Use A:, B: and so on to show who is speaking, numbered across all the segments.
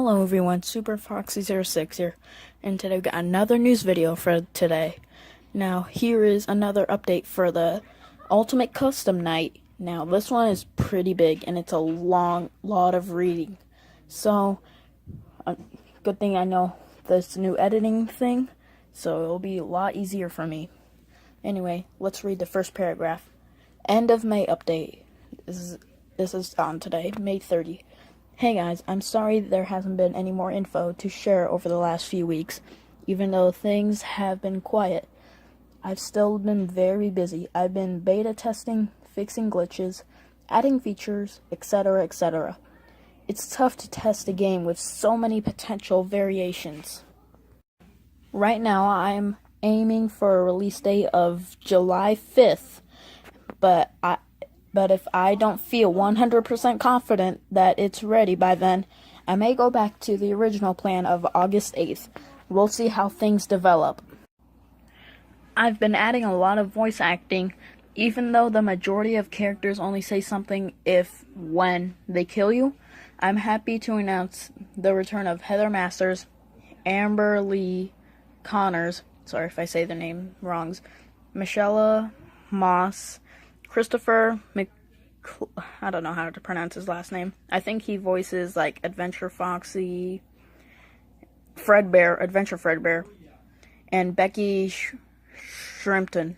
A: Hello everyone, SuperFoxy06 here, and today we got another news video for today. Now, here is another update for the Ultimate Custom Night. Now, this one is pretty big, and it's a lot of reading. So, good thing I know this new editing thing, so it'll be a lot easier for me. Anyway, let's read the first paragraph. End of May update. This is on today, May 30. Hey guys, I'm sorry there hasn't been any more info to share over the last few weeks. Even though things have been quiet, I've still been very busy. I've been beta testing, fixing glitches, adding features, etc., etc. It's tough to test a game with so many potential variations. Right now, I'm aiming for a release date of July 5th, but if I don't feel 100% confident that it's ready by then, I may go back to the original plan of August 8th. We'll see how things develop. I've been adding a lot of voice acting, even though the majority of characters only say something when they kill you. I'm happy to announce the return of Heather Masters, Amber Lee Connors, sorry if I say the name wrongs, Michelle Moss, Christopher I don't know how to pronounce his last name. I think he voices like Adventure Foxy, Adventure Fredbear, and Becky Shrimpton,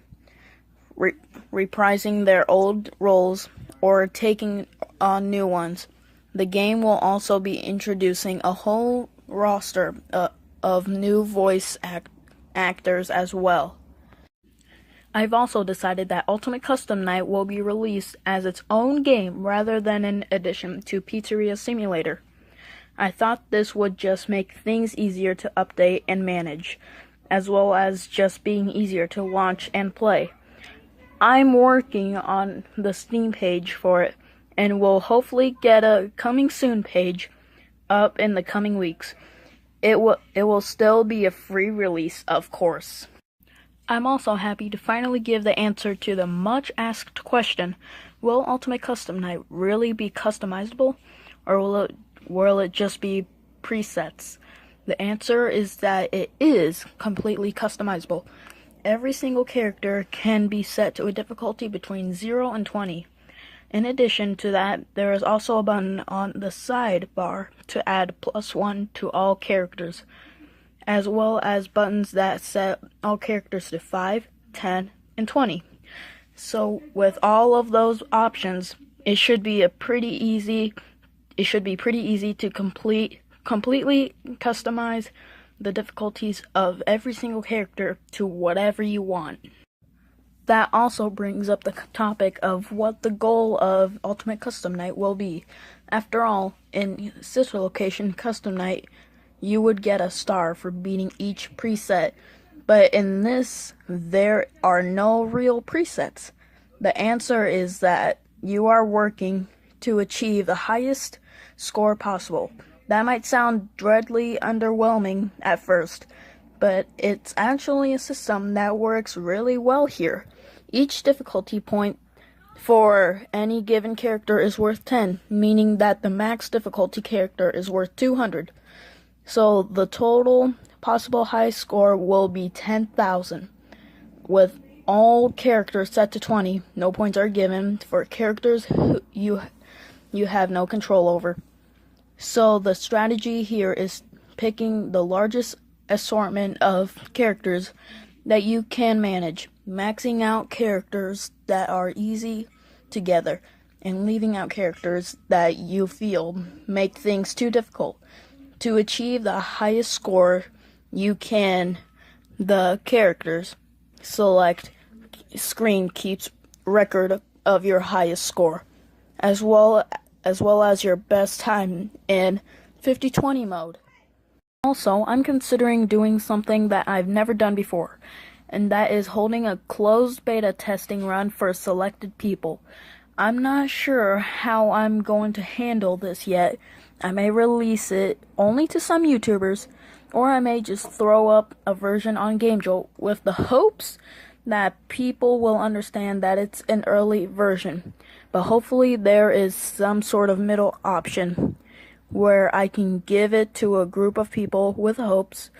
A: reprising their old roles or taking on new ones. The game will also be introducing a whole roster of new voice actors as well. I've also decided that Ultimate Custom Night will be released as its own game rather than an addition to Pizzeria Simulator. I thought this would just make things easier to update and manage, as well as just being easier to launch and play. I'm working on the Steam page for it, and will hopefully get a coming soon page up in the coming weeks. It will still be a free release, of course. I'm also happy to finally give the answer to the much-asked question, will Ultimate Custom Night really be customizable, or will it just be presets? The answer is that it is completely customizable. Every single character can be set to a difficulty between 0 and 20. In addition to that, there is also a button on the sidebar to add +1 to all characters, as well as buttons that set all characters to 5, 10, and 20. So with all of those options, it should be pretty easy to completely customize the difficulties of every single character to whatever you want. That also brings up the topic of what the goal of Ultimate Custom Night will be. After all, in Sister Location Custom Night, you would get a star for beating each preset, but in this, there are no real presets. The answer is that you are working to achieve the highest score possible. That might sound dreadfully underwhelming at first, but it's actually a system that works really well here. Each difficulty point for any given character is worth 10, meaning that the max difficulty character is worth 200. So the total possible high score will be 10,000. With all characters set to 20, no points are given for characters you have no control over. So the strategy here is picking the largest assortment of characters that you can manage, maxing out characters that are easy together, and leaving out characters that you feel make things too difficult. To achieve the highest score you can, the characters select screen keeps record of your highest score, as well as your best time in 50-20 mode. Also, I'm considering doing something that I've never done before, and that is holding a closed beta testing run for selected people. I'm not sure how I'm going to handle this yet. I may release it only to some YouTubers, or I may just throw up a version on GameJolt with the hopes that people will understand that it's an early version. But hopefully there is some sort of middle option where I can give it to a group of people with hopes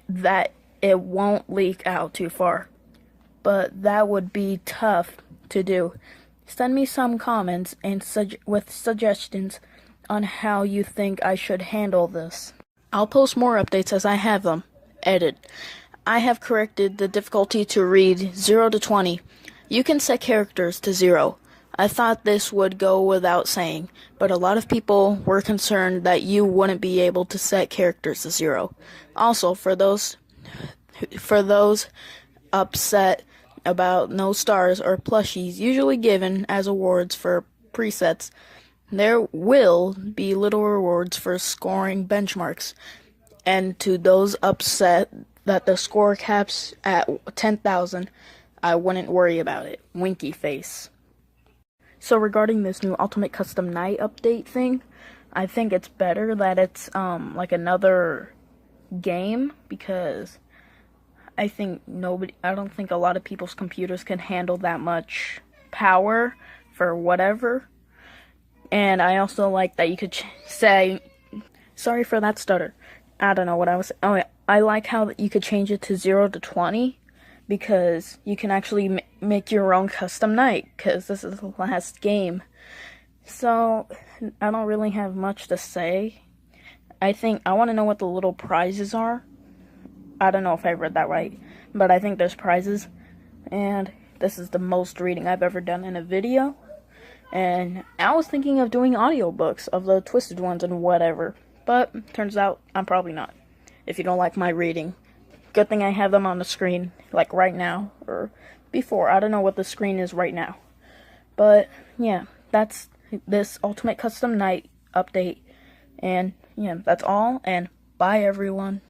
A: that it won't leak out too far. But that would be tough to do. Send me some comments and with suggestions on how you think I should handle this. I'll post more updates as I have them. Edit. I have corrected the difficulty to read 0 to 20. You can set characters to 0. I thought this would go without saying, but a lot of people were concerned that you wouldn't be able to set characters to 0. Also, for those upset about no stars or plushies usually given as awards for presets, there will be little rewards for scoring benchmarks. And to those upset that the score caps at 10,000, I wouldn't worry about it. Winky face. So regarding this new Ultimate Custom Night update thing, I think it's better that it's like another game, because I don't think a lot of people's computers can handle that much power for whatever. And I also like that you could say, sorry for that stutter. I don't know what I was saying. Oh, yeah. I like how you could change it to 0 to 20, because you can actually make your own custom night, because this is the last game. So, I don't really have much to say. I want to know what the little prizes are. I don't know if I read that right, but I think there's prizes. And this is the most reading I've ever done in a video. And I was thinking of doing audiobooks of the twisted ones and whatever. But turns out I'm probably not, if you don't like my reading. Good thing I have them on the screen, like right now, or before. I don't know what the screen is right now. But, yeah, that's this Ultimate Custom Night update. And, yeah, that's all, and bye, everyone.